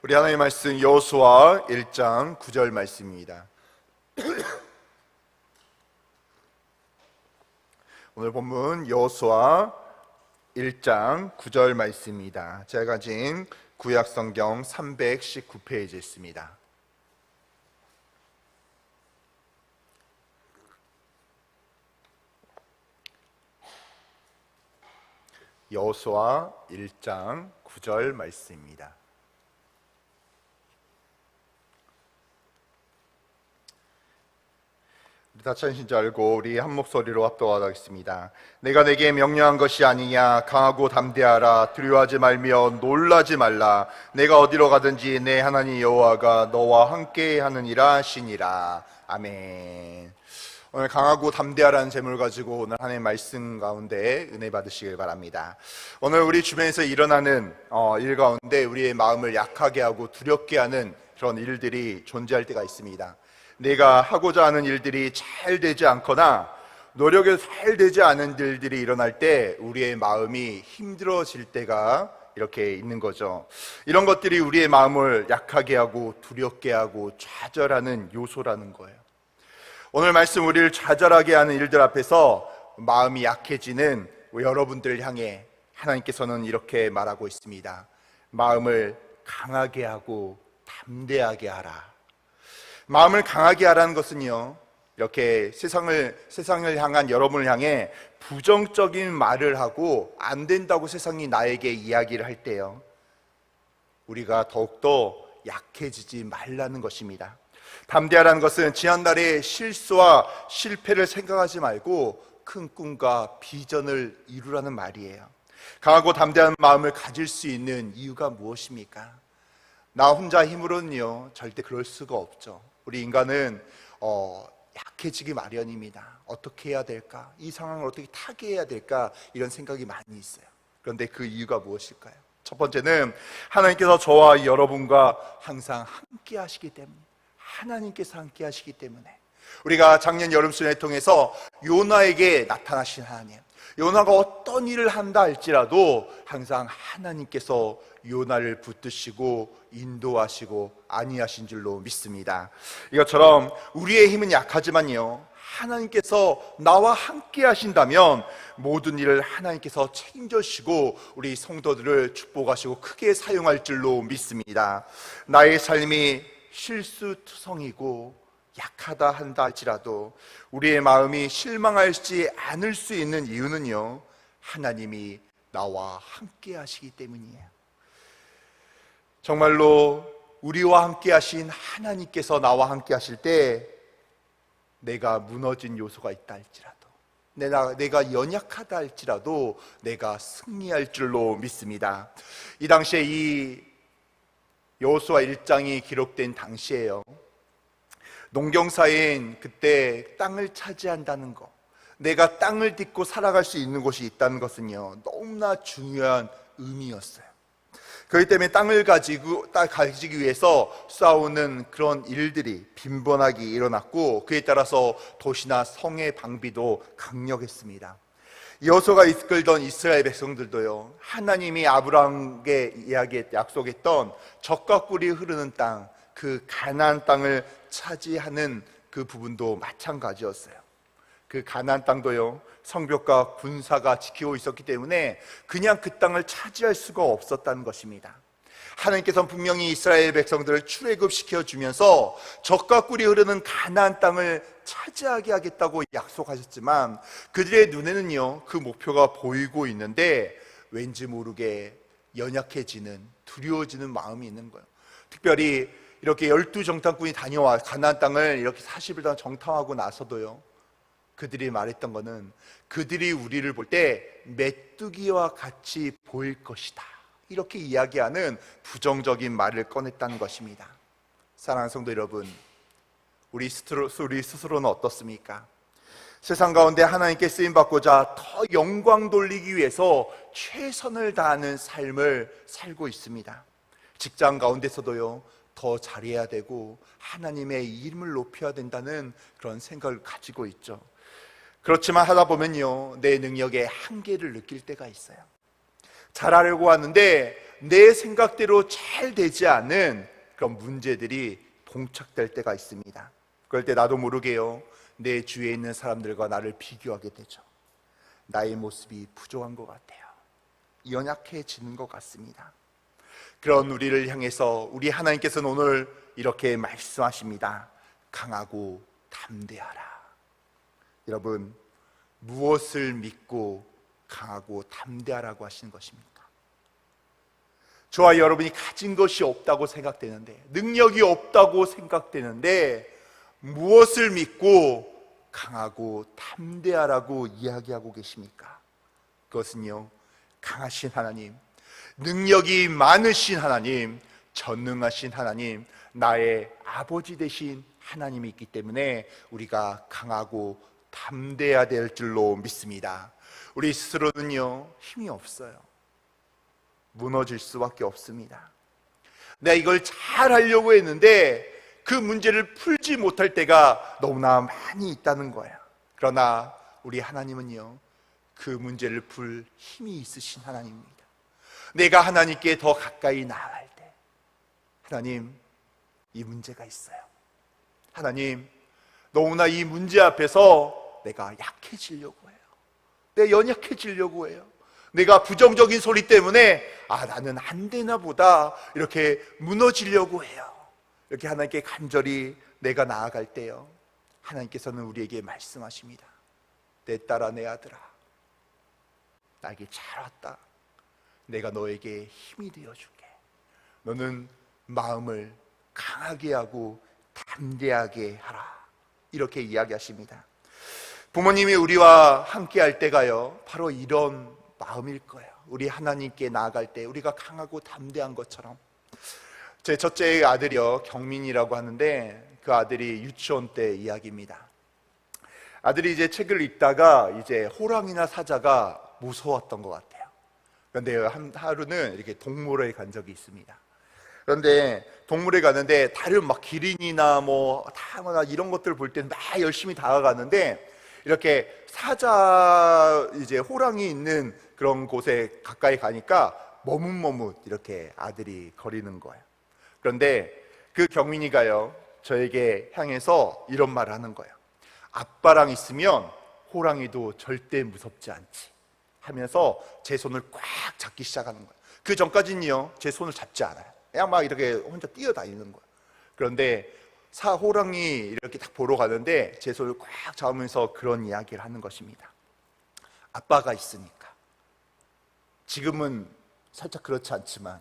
우리 하나님의 말씀 여호수아 1장 9절 말씀입니다. 오늘 본문 여호수아 1장 9절 말씀입니다. 제가 가진 구약성경 319페이지에 있습니다. 여호수아 1장 9절 말씀입니다. 다 찾으신 줄 알고 우리 한 목소리로 합독하겠습니다. 내가 내게 명령한 것이 아니냐. 강하고 담대하라. 두려워하지 말며 놀라지 말라. 내가 어디로 가든지 내 하나님 여호와가 너와 함께 하느니라 하시니라. 아멘. 오늘 강하고 담대하라는 제목을 가지고 오늘 하나님의 말씀 가운데 은혜 받으시길 바랍니다. 오늘 우리 주변에서 일어나는 일 가운데 우리의 마음을 약하게 하고 두렵게 하는 그런 일들이 존재할 때가 있습니다. 내가 하고자 하는 일들이 잘 되지 않거나 노력해서 잘 되지 않은 일들이 일어날 때 우리의 마음이 힘들어질 때가 이렇게 있는 거죠. 이런 것들이 우리의 마음을 약하게 하고 두렵게 하고 좌절하는 요소라는 거예요. 오늘 말씀 우리를 좌절하게 하는 일들 앞에서 마음이 약해지는 여러분들을 향해 하나님께서는 이렇게 말하고 있습니다. 마음을 강하게 하고 담대하게 하라. 마음을 강하게 하라는 것은요, 이렇게 세상을 향한 여러분을 향해 부정적인 말을 하고 안 된다고 세상이 나에게 이야기를 할 때요, 우리가 더욱더 약해지지 말라는 것입니다. 담대하라는 것은 지난날의 실수와 실패를 생각하지 말고 큰 꿈과 비전을 이루라는 말이에요. 강하고 담대한 마음을 가질 수 있는 이유가 무엇입니까? 나 혼자 힘으로는요 절대 그럴 수가 없죠. 우리 인간은 약해지기 마련입니다. 어떻게 해야 될까? 이 상황을 어떻게 타개해야 될까? 이런 생각이 많이 있어요. 그런데 그 이유가 무엇일까요? 첫 번째는 하나님께서 저와 여러분과 항상 함께 하시기 때문에, 하나님께서 함께 하시기 때문에. 우리가 작년 여름 수련회 통해서 요나에게 나타나신 하나님, 요나가 어떤 일을 한다 할지라도 항상 하나님께서 요나를 붙드시고 인도하시고 안위하신 줄로 믿습니다. 이것처럼 우리의 힘은 약하지만요, 하나님께서 나와 함께 하신다면 모든 일을 하나님께서 책임져 주시고 우리 성도들을 축복하시고 크게 사용할 줄로 믿습니다. 나의 삶이 실수투성이고 약하다 한다 할지라도 우리의 마음이 실망하지 않을 수 있는 이유는요, 하나님이 나와 함께 하시기 때문이에요. 정말로 우리와 함께 하신 하나님께서 나와 함께 하실 때 내가 무너진 요소가 있다 할지라도, 내가 연약하다 할지라도 내가 승리할 줄로 믿습니다. 이 당시에 이 여호수아 1장이 기록된 당시에요, 농경사인 그때 땅을 차지한다는 것, 내가 땅을 딛고 살아갈 수 있는 곳이 있다는 것은요 너무나 중요한 의미였어요. 그렇기 때문에 땅을 가지기 위해서 싸우는 그런 일들이 빈번하게 일어났고, 그에 따라서 도시나 성의 방비도 강력했습니다. 여호수아가 이끌던 이스라엘 백성들도요, 하나님이 아브라함에게 약속했던 젖과 꿀이 흐르는 땅, 그 가나안 땅을 차지하는 그 부분도 마찬가지였어요. 그 가나안 땅도요 성벽과 군사가 지키고 있었기 때문에 그냥 그 땅을 차지할 수가 없었다는 것입니다. 하나님께서는 분명히 이스라엘 백성들을 출애굽시켜 주면서 젖과 꿀이 흐르는 가나안 땅을 차지하게 하겠다고 약속하셨지만 그들의 눈에는요 그 목표가 보이고 있는데 왠지 모르게 연약해지는, 두려워지는 마음이 있는 거예요. 특별히 이렇게 12정탐꾼이 다녀와 가나안 땅을 이렇게 40일 동안 정탐하고 나서도요, 그들이 말했던 거는 그들이 우리를 볼 때 메뚜기와 같이 보일 것이다, 이렇게 이야기하는 부정적인 말을 꺼냈다는 것입니다. 사랑하는 성도 여러분, 우리 스스로는 어떻습니까? 세상 가운데 하나님께 쓰임받고자 더 영광 돌리기 위해서 최선을 다하는 삶을 살고 있습니다. 직장 가운데서도요 더 잘해야 되고 하나님의 이름을 높여야 된다는 그런 생각을 가지고 있죠. 그렇지만 하다 보면요 내 능력의 한계를 느낄 때가 있어요. 잘하려고 하는데 내 생각대로 잘 되지 않은 그런 문제들이 봉착될 때가 있습니다. 그럴 때 나도 모르게요, 내 주위에 있는 사람들과 나를 비교하게 되죠. 나의 모습이 부족한 것 같아요. 연약해지는 것 같습니다. 그런 우리를 향해서 우리 하나님께서는 오늘 이렇게 말씀하십니다. 강하고 담대하라. 여러분, 무엇을 믿고 강하고 담대하라고 하시는 것입니까? 저와 여러분이 가진 것이 없다고 생각되는데, 능력이 없다고 생각되는데, 무엇을 믿고 강하고 담대하라고 이야기하고 계십니까? 그것은요, 강하신 하나님, 능력이 많으신 하나님, 전능하신 하나님, 나의 아버지 되신 하나님이 있기 때문에 우리가 강하고 담대해야 될 줄로 믿습니다. 우리 스스로는요, 힘이 없어요. 무너질 수밖에 없습니다. 내가 이걸 잘 하려고 했는데 그 문제를 풀지 못할 때가 너무나 많이 있다는 거예요. 그러나 우리 하나님은요, 그 문제를 풀 힘이 있으신 하나님입니다. 내가 하나님께 더 가까이 나아갈 때, 하나님, 이 문제가 있어요. 하나님, 너무나 이 문제 앞에서 내가 약해지려고 해요. 내가 연약해지려고 해요. 내가 부정적인 소리 때문에 나는 안 되나 보다 이렇게 무너지려고 해요. 이렇게 하나님께 간절히 내가 나아갈 때요, 하나님께서는 우리에게 말씀하십니다. 내 딸아, 내 아들아, 나에게 잘 왔다. 내가 너에게 힘이 되어줄게. 너는 마음을 강하게 하고 담대하게 하라. 이렇게 이야기하십니다. 부모님이 우리와 함께 할 때가요, 바로 이런 마음일 거예요. 우리 하나님께 나아갈 때 우리가 강하고 담대한 것처럼. 제 첫째 아들이요, 경민이라고 하는데, 그 아들이 유치원 때 이야기입니다. 아들이 이제 책을 읽다가 이제 호랑이나 사자가 무서웠던 것 같아요. 그런데 하루는 이렇게 동물원에 간 적이 있습니다. 그런데 동물에 가는데 다른 막 기린이나 뭐 다거나 이런 것들 볼 때는 막 열심히 다가가는데, 이렇게 사자, 이제 호랑이 있는 그런 곳에 가까이 가니까 머뭇머뭇 이렇게 아들이 거리는 거예요. 그런데 그 경민이가요, 저에게 향해서 이런 말을 하는 거예요. 아빠랑 있으면 호랑이도 절대 무섭지 않지 하면서 제 손을 꽉 잡기 시작하는 거예요. 그 전까지는요, 제 손을 잡지 않아요. 그냥 막 이렇게 혼자 뛰어다니는 거예요. 그런데 호랑이 이렇게 딱 보러 가는데 제 손을 꽉 잡으면서 그런 이야기를 하는 것입니다. 아빠가 있으니까. 지금은 살짝 그렇지 않지만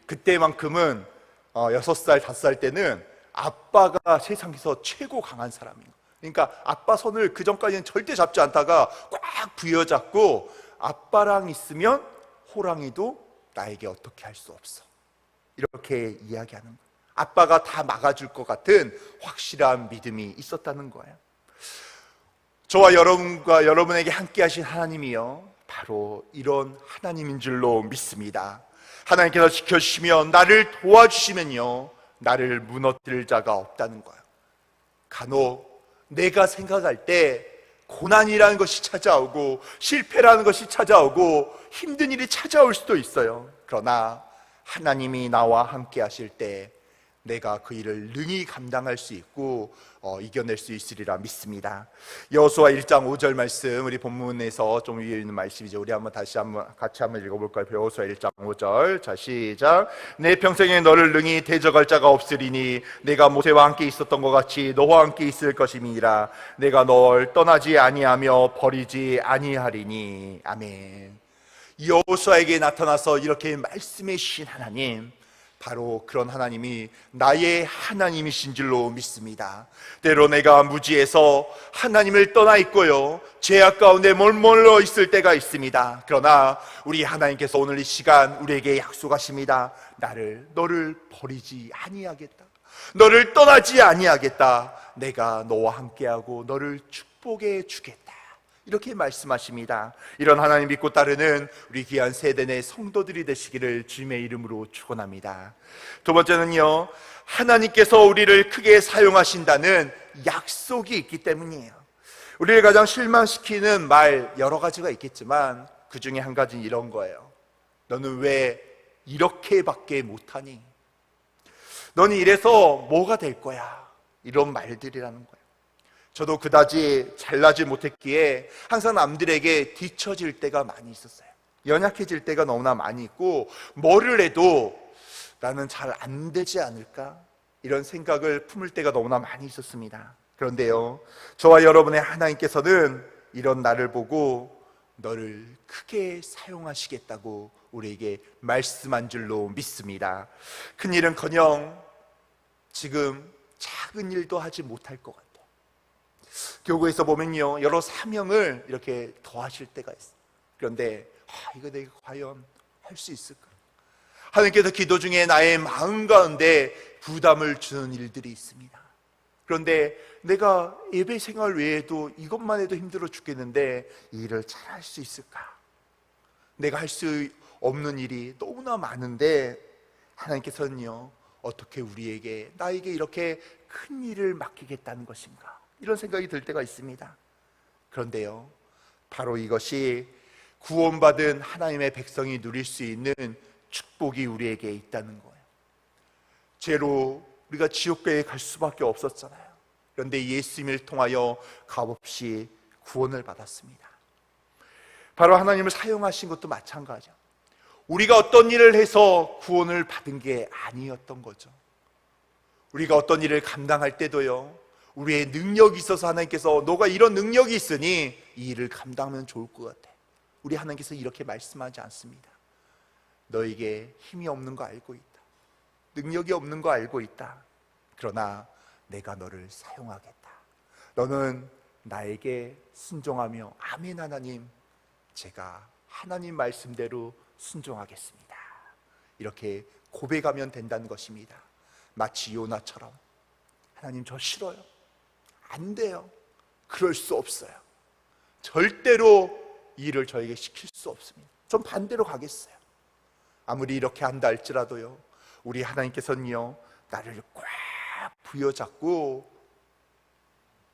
그때만큼은 6살, 5살 때는 아빠가 세상에서 최고 강한 사람이에요. 그러니까 아빠 손을 그 전까지는 절대 잡지 않다가 꽉 부여잡고, 아빠랑 있으면 호랑이도 나에게 어떻게 할 수 없어, 이렇게 이야기하는 거예요. 아빠가 다 막아줄 것 같은 확실한 믿음이 있었다는 거예요. 저와 여러분에게 함께 하신 하나님이요, 바로 이런 하나님인 줄로 믿습니다. 하나님께서 지켜주시면, 나를 도와주시면요, 나를 무너뜨릴 자가 없다는 거예요. 간혹 내가 생각할 때 고난이라는 것이 찾아오고 실패라는 것이 찾아오고 힘든 일이 찾아올 수도 있어요. 그러나 하나님이 나와 함께 하실 때 내가 그 일을 능히 감당할 수 있고 이겨낼 수 있으리라 믿습니다. 여호수아 1장 5절 말씀, 우리 본문에서 좀 위에 있는 말씀이죠. 우리 같이 한번 읽어볼까요? 여호수아 1장 5절. 자, 시작. 내 평생에 너를 능히 대적할 자가 없으리니 내가 모세와 함께 있었던 것 같이 너와 함께 있을 것임이니라. 내가 널 떠나지 아니하며 버리지 아니하리니. 아멘. 여호수아에게 나타나서 이렇게 말씀해 주신 하나님, 바로 그런 하나님이 나의 하나님이신 줄로 믿습니다. 때로 내가 무지해서 하나님을 떠나 있고요, 죄악 가운데 머물러 있을 때가 있습니다. 그러나 우리 하나님께서 오늘 이 시간 우리에게 약속하십니다. 너를 버리지 아니하겠다, 너를 떠나지 아니하겠다, 내가 너와 함께하고 너를 축복해 주겠다, 이렇게 말씀하십니다. 이런 하나님 믿고 따르는 우리 귀한 세대 내 성도들이 되시기를 주님의 이름으로 축원합니다. 두 번째는요, 하나님께서 우리를 크게 사용하신다는 약속이 있기 때문이에요. 우리를 가장 실망시키는 말 여러 가지가 있겠지만 그 중에 한 가지는 이런 거예요. 너는 왜 이렇게밖에 못하니? 너는 이래서 뭐가 될 거야? 이런 말들이라는 거예요. 저도 그다지 잘나지 못했기에 항상 남들에게 뒤처질 때가 많이 있었어요. 연약해질 때가 너무나 많이 있고, 뭐를 해도 나는 잘 안 되지 않을까? 이런 생각을 품을 때가 너무나 많이 있었습니다. 그런데요, 저와 여러분의 하나님께서는 이런 나를 보고 너를 크게 사용하시겠다고 우리에게 말씀한 줄로 믿습니다. 큰일은커녕 지금 작은 일도 하지 못할 것 같아요. 교구에서 보면요, 여러 사명을 이렇게 더하실 때가 있어요. 그런데 이거 내가 과연 할 수 있을까? 하나님께서 기도 중에 나의 마음 가운데 부담을 주는 일들이 있습니다. 그런데 내가 예배 생활 외에도 이것만 해도 힘들어 죽겠는데 이 일을 잘 할 수 있을까? 내가 할 수 없는 일이 너무나 많은데 하나님께서는요, 어떻게 나에게 이렇게 큰 일을 맡기겠다는 것인가? 이런 생각이 들 때가 있습니다. 그런데요, 바로 이것이 구원받은 하나님의 백성이 누릴 수 있는 축복이 우리에게 있다는 거예요. 죄로 우리가 지옥교에 갈 수밖에 없었잖아요. 그런데 예수님을 통하여 값없이 구원을 받았습니다. 바로 하나님을 사용하신 것도 마찬가지죠. 우리가 어떤 일을 해서 구원을 받은 게 아니었던 거죠. 우리가 어떤 일을 감당할 때도요, 우리의 능력이 있어서 하나님께서 너가 이런 능력이 있으니 이 일을 감당하면 좋을 것 같아. 우리 하나님께서 이렇게 말씀하지 않습니다. 너에게 힘이 없는 거 알고 있다. 능력이 없는 거 알고 있다. 그러나 내가 너를 사용하겠다. 너는 나에게 순종하며 아멘 하나님, 제가 하나님 말씀대로 순종하겠습니다. 이렇게 고백하면 된다는 것입니다. 마치 요나처럼 하나님 저 싫어요. 안 돼요. 그럴 수 없어요. 절대로 이 일을 저에게 시킬 수 없습니다. 전 반대로 가겠어요. 아무리 이렇게 한다 할지라도요, 우리 하나님께서는요, 나를 꽉 부여잡고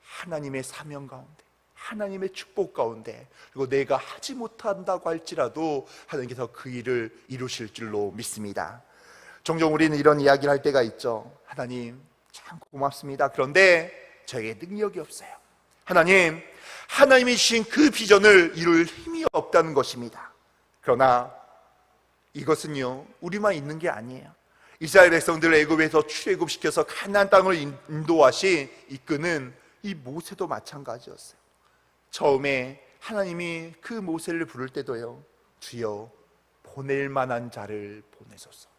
하나님의 사명 가운데, 하나님의 축복 가운데, 그리고 내가 하지 못한다고 할지라도 하나님께서 그 일을 이루실 줄로 믿습니다. 종종 우리는 이런 이야기를 할 때가 있죠. 하나님 참 고맙습니다. 그런데 저에게 능력이 없어요. 하나님이 주신 그 비전을 이룰 힘이 없다는 것입니다. 그러나 이것은요, 우리만 있는 게 아니에요. 이스라엘 백성들을 애굽에서 출애굽시켜서 가나안 땅을 인도하신 이끄는 이 모세도 마찬가지였어요. 처음에 하나님이 그 모세를 부를 때도요, 주여 보낼 만한 자를 보내소서.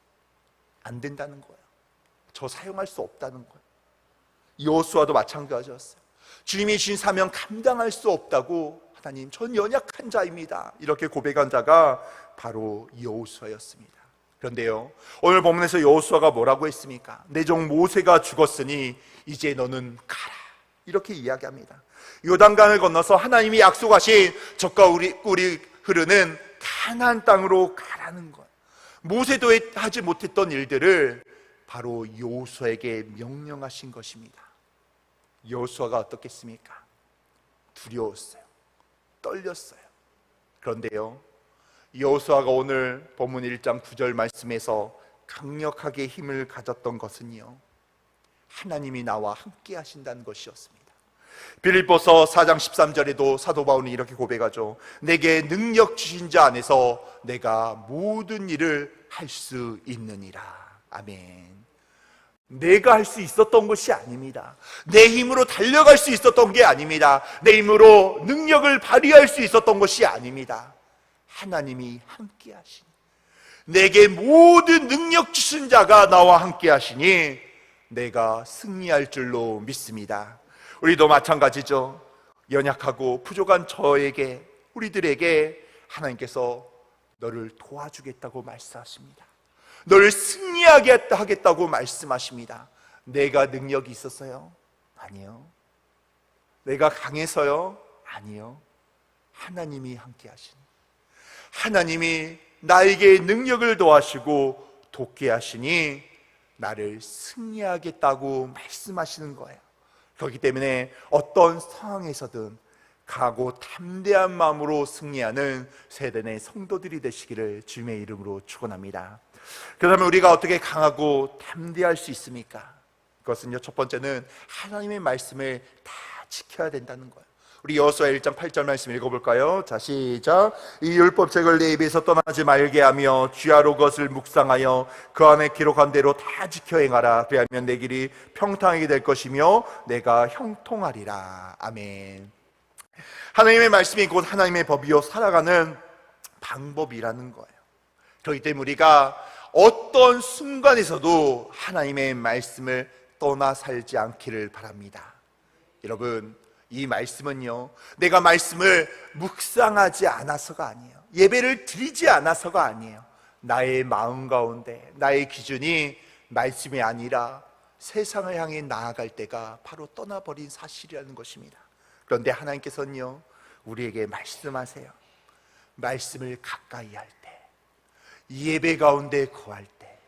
안 된다는 거예요. 저 사용할 수 없다는 거예요. 여호수아도 마찬가지였어요. 주님이 주신 사명 감당할 수 없다고, 하나님 전 연약한 자입니다, 이렇게 고백한 자가 바로 여호수아였습니다. 그런데요, 오늘 본문에서 여호수아가 뭐라고 했습니까? 내 종 모세가 죽었으니 이제 너는 가라, 이렇게 이야기합니다. 요단강을 건너서 하나님이 약속하신 젖과 꿀이 흐르는 가나안 땅으로 가라는 거예요. 모세도 하지 못했던 일들을 바로 여호수아에게 명령하신 것입니다. 여호수아가 어떻겠습니까? 두려웠어요. 떨렸어요. 그런데요, 여호수아가 오늘 본문 1장 9절 말씀에서 강력하게 힘을 가졌던 것은요, 하나님이 나와 함께 하신다는 것이었습니다. 빌립보서 4장 13절에도 사도 바울은 이렇게 고백하죠. 내게 능력 주신 자 안에서 내가 모든 일을 할 수 있느니라. 아멘. 내가 할 수 있었던 것이 아닙니다. 내 힘으로 달려갈 수 있었던 게 아닙니다. 내 힘으로 능력을 발휘할 수 있었던 것이 아닙니다. 하나님이 함께 하시니, 내게 모든 능력 주신 자가 나와 함께 하시니 내가 승리할 줄로 믿습니다. 우리도 마찬가지죠. 연약하고 부족한 우리들에게 하나님께서 너를 도와주겠다고 말씀하십니다. 너를 승리하게 하겠다고 말씀하십니다. 내가 능력이 있어서요? 아니요. 내가 강해서요? 아니요. 하나님이 함께 하시니, 하나님이 나에게 능력을 더하시고 돕게 하시니 나를 승리하겠다고 말씀하시는 거예요. 그렇기 때문에 어떤 상황에서든 강하고 담대한 마음으로 승리하는 세대의 성도들이 되시기를 주님의 이름으로 축원합니다. 그러면 우리가 어떻게 강하고 담대할 수 있습니까? 그것은요, 첫 번째는 하나님의 말씀을 다 지켜야 된다는 거예요. 우리 여호수아 1장 8절 말씀 읽어볼까요? 자, 시작. 이 율법책을 내 입에서 떠나지 말게 하며 주야로 그것을 묵상하여 그 안에 기록한 대로 다 지켜 행하라. 그리하면 내 길이 평탄하게 될 것이며 내가 형통하리라. 아멘. 하나님의 말씀이 곧 하나님의 법이요 살아가는 방법이라는 거예요. 그렇기 때문에 우리가 어떤 순간에서도 하나님의 말씀을 떠나 살지 않기를 바랍니다. 여러분, 이 말씀은요, 내가 말씀을 묵상하지 않아서가 아니에요. 예배를 드리지 않아서가 아니에요. 나의 마음 가운데 나의 기준이 말씀이 아니라 세상을 향해 나아갈 때가 바로 떠나버린 사실이라는 것입니다. 그런데 하나님께서는요, 우리에게 말씀하세요. 말씀을 가까이 할 때, 예배 가운데 거할 때,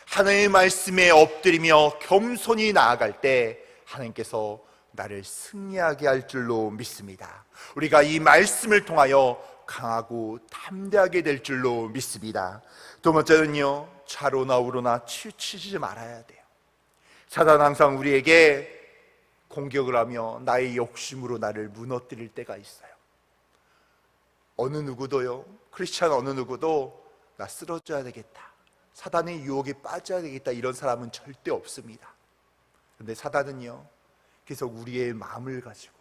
하나님의 말씀에 엎드리며 겸손히 나아갈 때 하나님께서 나를 승리하게 할 줄로 믿습니다. 우리가 이 말씀을 통하여 강하고 담대하게 될 줄로 믿습니다. 두 번째는요, 좌로나 우로나 치우치지 말아야 돼요. 사단 항상 우리에게 공격을 하며 나의 욕심으로 나를 무너뜨릴 때가 있어요. 어느 누구도요, 크리스찬 어느 누구도 나 쓰러져야 되겠다, 사단의 유혹에 빠져야 되겠다, 이런 사람은 절대 없습니다. 그런데 사단은요, 계속 우리의 마음을 가지고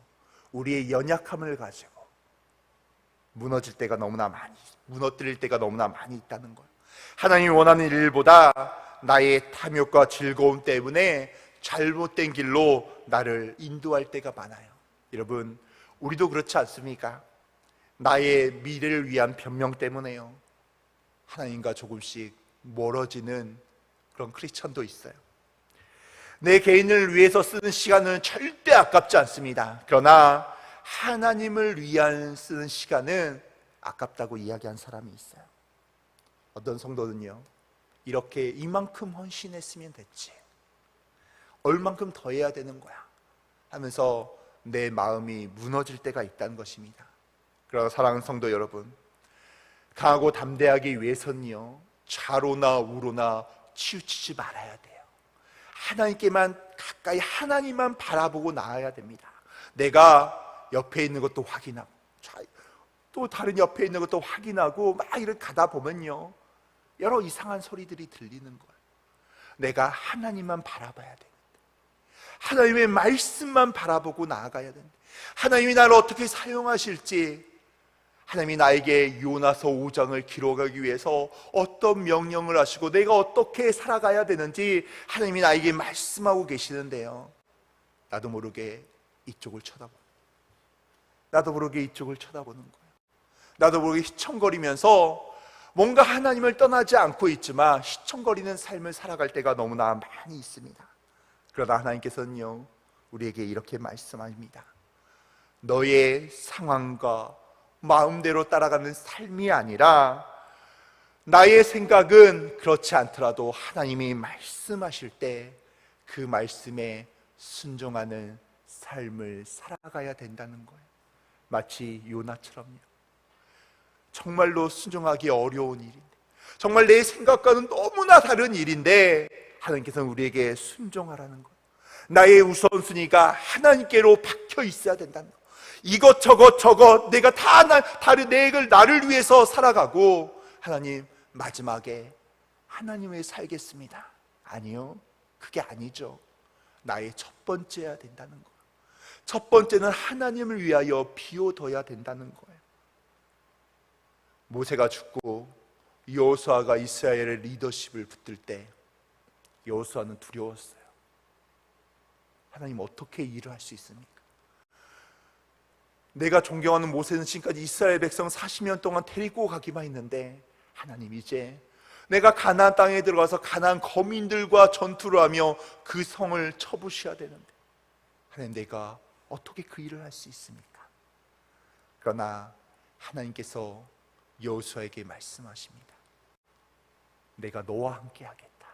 우리의 연약함을 가지고 무너질 때가 너무나 많이, 무너뜨릴 때가 너무나 많이 있다는 거예요. 하나님이 원하는 일보다 나의 탐욕과 즐거움 때문에 잘못된 길로 나를 인도할 때가 많아요. 여러분, 우리도 그렇지 않습니까? 나의 미래를 위한 변명 때문에요, 하나님과 조금씩 멀어지는 그런 크리스천도 있어요. 내 개인을 위해서 쓰는 시간은 절대 아깝지 않습니다. 그러나 하나님을 위한 쓰는 시간은 아깝다고 이야기한 사람이 있어요. 어떤 성도는요, 이렇게 이만큼 헌신했으면 됐지, 얼만큼 더 해야 되는 거야 하면서 내 마음이 무너질 때가 있다는 것입니다. 그러나 사랑하는 성도 여러분, 강하고 담대하기 위해서는요, 좌로나 우로나 치우치지 말아야 돼요. 하나님께만 가까이, 하나님만 바라보고 나아야 됩니다. 내가 옆에 있는 것도 확인하고 또 다른 옆에 있는 것도 확인하고 막 이렇게 가다 보면요, 여러 이상한 소리들이 들리는 거예요. 내가 하나님만 바라봐야 됩니다. 하나님의 말씀만 바라보고 나아가야 됩니다. 하나님이 나를 어떻게 사용하실지, 하나님이 나에게 요나서 5장을 기록하기 위해서 어떤 명령을 하시고 내가 어떻게 살아가야 되는지 하나님이 나에게 말씀하고 계시는데요, 나도 모르게 이쪽을 쳐다보는 거예요. 나도 모르게 휘청거리면서 뭔가 하나님을 떠나지 않고 있지만 휘청거리는 삶을 살아갈 때가 너무나 많이 있습니다. 그러나 하나님께서는요, 우리에게 이렇게 말씀합니다. 너의 상황과 마음대로 따라가는 삶이 아니라, 나의 생각은 그렇지 않더라도 하나님이 말씀하실 때 그 말씀에 순종하는 삶을 살아가야 된다는 거예요. 마치 요나처럼요. 정말로 순종하기 어려운 일인데, 정말 내 생각과는 너무나 다른 일인데 하나님께서는 우리에게 순종하라는 거예요. 나의 우선순위가 하나님께로 박혀 있어야 된다는 거예요. 이것저것 내가 다 다른 나를 위해서 살아가고, 하나님 마지막에 하나님 위해 살겠습니다, 아니요, 그게 아니죠. 나의 첫 번째야 된다는 거예요. 첫 번째는 하나님을 위하여 비워둬야 된다는 거예요. 모세가 죽고 여호수아가 이스라엘의 리더십을 붙들 때 여호수아는 두려웠어요. 하나님 어떻게 일을 할 수 있습니까? 내가 존경하는 모세는 지금까지 이스라엘 백성 40년 동안 데리고 가기만 했는데, 하나님 이제 내가 가나안 땅에 들어가서 가나안 거민들과 전투를 하며 그 성을 쳐부셔야 되는데, 하나님 내가 어떻게 그 일을 할 수 있습니까? 그러나 하나님께서 여호수아에게 말씀하십니다. 내가 너와 함께 하겠다.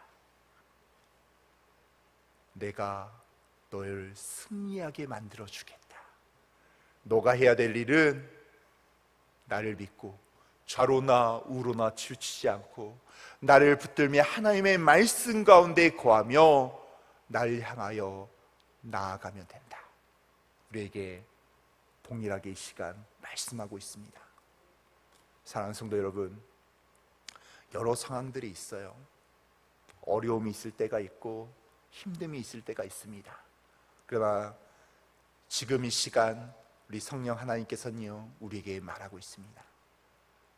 내가 너를 승리하게 만들어 주겠다. 너가 해야 될 일은 나를 믿고 좌로나 우로나 치우치지 않고 나를 붙들며 하나님의 말씀 가운데 거하며 나를 향하여 나아가면 된다. 우리에게 동일하게 이 시간 말씀하고 있습니다. 사랑하는 성도 여러분, 여러 상황들이 있어요. 어려움이 있을 때가 있고 힘듦이 있을 때가 있습니다. 그러나 지금 이 시간 우리 성령 하나님께서는요, 우리에게 말하고 있습니다.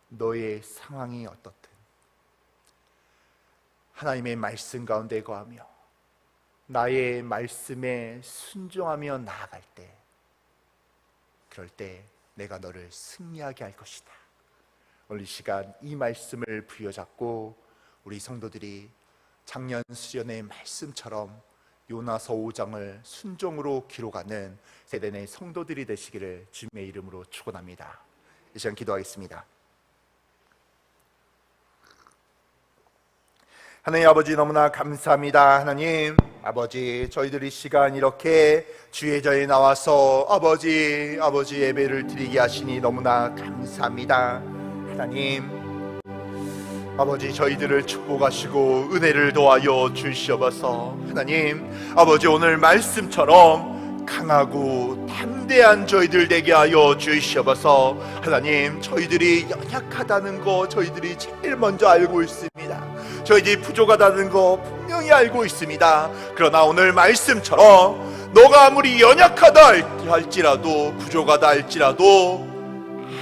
너의 상황이 어떻든 하나님의 말씀 가운데 거하며 나의 말씀에 순종하며 나아갈 때, 그럴 때 내가 너를 승리하게 할 것이다. 오늘 이 시간 이 말씀을 부여잡고 우리 성도들이 작년 수련의 말씀처럼 요나서 5장을 순종으로 기록하는 세대 내 성도들이 되시기를 주님의 이름으로 축원합니다. 이 시간 기도하겠습니다. 하나님 아버지, 너무나 감사합니다. 하나님 아버지, 저희들이 시간 이렇게 주의 전에 나와서 아버지 예배를 드리게 하시니 너무나 감사합니다. 하나님 아버지, 저희들을 축복하시고 은혜를 더하여 주시옵소서. 하나님 아버지, 오늘 말씀처럼 강하고 담대한 저희들 되게 하여 주시옵소서. 하나님, 저희들이 연약하다는 거 저희들이 제일 먼저 알고 있습니다. 저희들이 부족하다는 거 분명히 알고 있습니다. 그러나 오늘 말씀처럼 너가 아무리 연약하다 할지라도, 부족하다 할지라도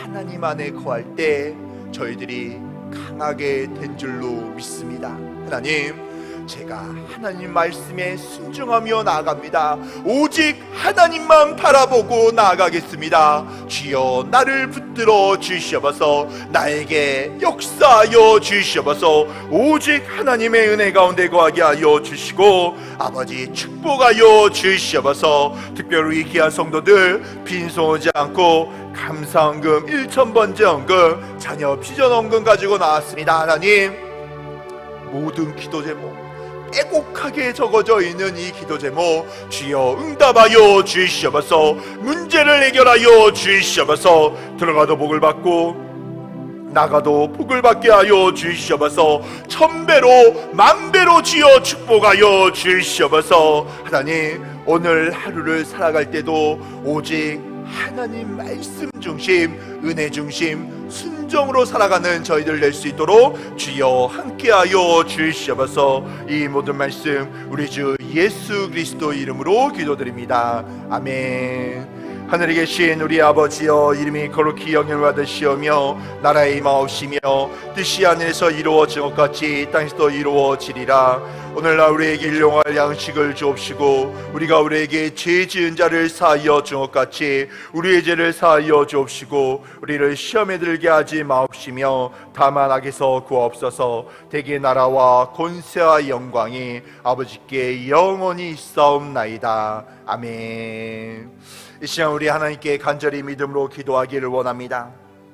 하나님 안에 거할 때 저희들이 강하게 된 줄로 믿습니다. 하나님, 제가 하나님 말씀에 순종하며 나아갑니다. 오직 하나님만 바라보고 나아가겠습니다. 주여, 나를 붙들어 주시옵소서. 나에게 역사하여 주시옵소서. 오직 하나님의 은혜 가운데 거하게 하여 주시고 아버지 축복하여 주시옵소서. 특별히 귀한 성도들 빈손하지 않고 감사헌금 1,000번째 자녀 비전헌금 가지고 나왔습니다. 하나님, 모든 기도 제목 빼곡하게 적어져 있는 이 기도 제목 주여 응답하여 주시옵소서. 문제를 해결하여 주시옵소서. 들어가도 복을 받고 나가도 복을 받게 하여 주시옵소서. 1000배로 만배로 주여 축복하여 주시옵소서. 하나님, 오늘 하루를 살아갈 때도 오직 하나님 말씀 중심, 은혜 중심, 순종으로 살아가는 저희들 될 수 있도록 주여 함께하여 주시옵소서. 이 모든 말씀 우리 주 예수 그리스도 이름으로 기도드립니다. 아멘. 하늘에 계신 우리 아버지여, 이름이 거룩히 영광을 받으시오며 나라의 임하옵시며 뜻이 하늘에서 이루어진 것 같이 땅에서도 이루어지리라. 오늘날 우리에게 일용할 양식을 주옵시고 우리가 우리에게 죄 지은 자를 사하여 준 것 같이 우리의 죄를 사하여 주옵시고 우리를 시험에 들게 하지 마옵시며 다만 악에서 구하옵소서. 대개 나라와 권세와 영광이 아버지께 영원히 있사옵나이다. 아멘. 이 시간 우리 하나님께 간절히 믿음으로 기도하기를 원합니다.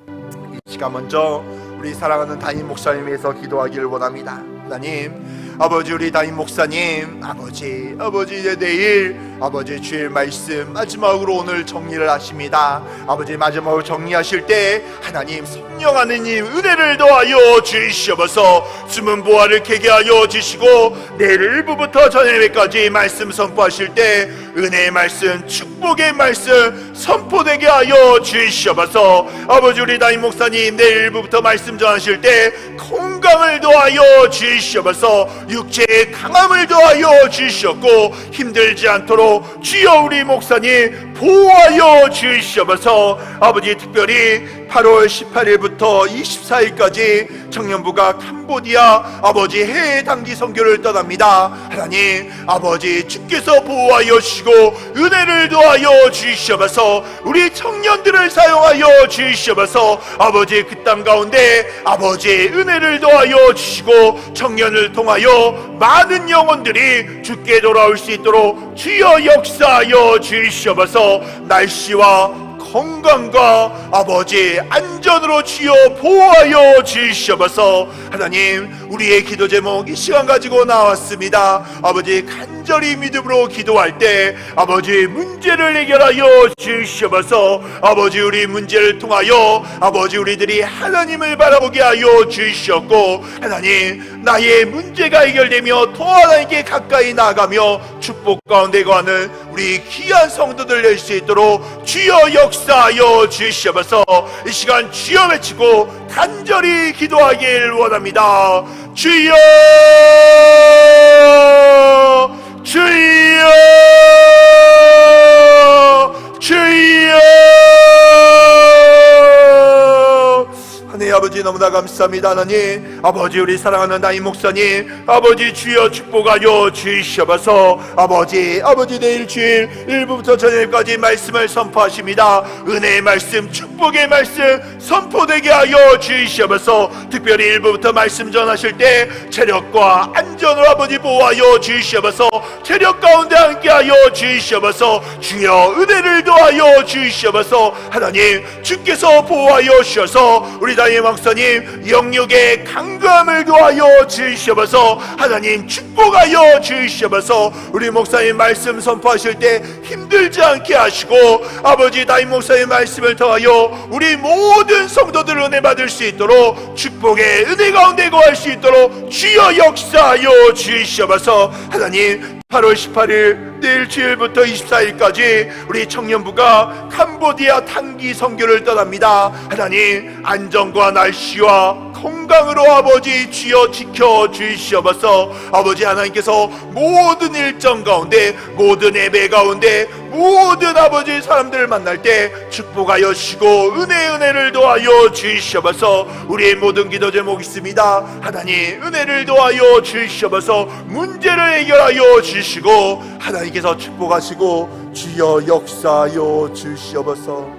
이 시간 먼저 우리 사랑하는 담임 목사님 위해서 기도하기를 원합니다. 하나님 아버지, 우리 담임 목사님 아버지 이제 내일 아버지 주일 말씀 마지막으로 오늘 정리를 하십니다. 아버지 마지막으로 정리하실 때 하나님 성령 하느님 은혜를 더하여 주시옵소서. 숨은 보화를 캐게 하여 주시고 내일 일부부터 저녁에까지 말씀 선포하실 때 은혜의 말씀, 축복의 말씀 선포되게 하여 주시옵소서. 아버지, 우리 담임 목사님 내일 일부부터 말씀 전하실 때 건강을 더하여 주시옵소서. 육체의 강함을 더하여 주시옵고 힘들지 않도록 주여 우리 목사님 보호하여 주시옵소서. 아버지, 특별히 8월 18일부터 24일까지 청년부가 캄보디아 아버지 해외 단기 선교를 떠납니다. 하나님 아버지, 주께서 보호하여 주시고 은혜를 더하여 주시옵소서. 우리 청년들을 사용하여 주시옵소서. 아버지, 그 땅 가운데 아버지 은혜를 더하여 주시고 청년을 통하여 많은 영혼들이 주께 돌아올 수 있도록 주여 역사하여 주시옵소서. 날씨와 건강과 아버지 안전으로 주여 보호하여 주시옵소서. 하나님, 우리의 기도 제목 이 시간 가지고 나왔습니다. 아버지, 간절히 믿음으로 기도할 때 아버지 문제를 해결하여 주시옵소서. 아버지, 우리 문제를 통하여 아버지 우리들이 하나님을 바라보게 하여 주시옵고, 하나님, 나의 문제가 해결되며 더 하나님께 가까이 나아가며 축복 가운데 거하는 우리 귀한 성도들 낼 수 있도록 주여 역사하여 주시옵소서. 이 시간 주여 외치고 간절히 기도하길 원합니다. 주여, 주여, 주여. 하나님 아버지, 너무나 감사합니다. 하나님 아버지, 우리 사랑하는 나이 목사님 아버지 주여 축복하여 주시옵소서. 아버지 내일 주일 1부부터 저녁까지 말씀을 선포하십니다. 은혜의 말씀, 축복의 말씀 선포되게 하여 주시옵소서. 특별히 1부부터 말씀 전하실 때 체력과 안전으로 아버지 보호하여 주시옵소서. 체력 가운데 함께하여 주시옵소서. 주여 은혜를 더하여 주시옵소서. 하나님 주께서 보호하여 주셔서 우리 다임 목사님 영육의 강감을 더하여 주시옵소서. 하나님 축복하여 주시옵소서. 우리 목사님 말씀 선포하실 때 힘들지 않게 하시고 아버지 다임 목사님 말씀을 더하여 우리 모든 성도들 은혜 받을 수 있도록 축복의 은혜 가운데 거할 수 있도록 주여 역사하여 주시옵소서. 하나님 8월 18일 내일 주일부터 24일까지 우리 청년부가 캄보디아 단기 선교를 떠납니다. 하나님 안전과 날씨와 건강으로 아버지 주여 지켜 주시옵소서. 아버지 하나님께서 모든 일정 가운데 모든 예배 가운데 모든 아버지 사람들을 만날 때 축복하여 주시고 은혜를 더하여 주시옵소서. 우리의 모든 기도 제목 있습니다. 하나님 은혜를 더하여 주시옵소서. 문제를 해결하여 주시고 하나님께서 축복하시고 주여 역사하여 주시옵소서.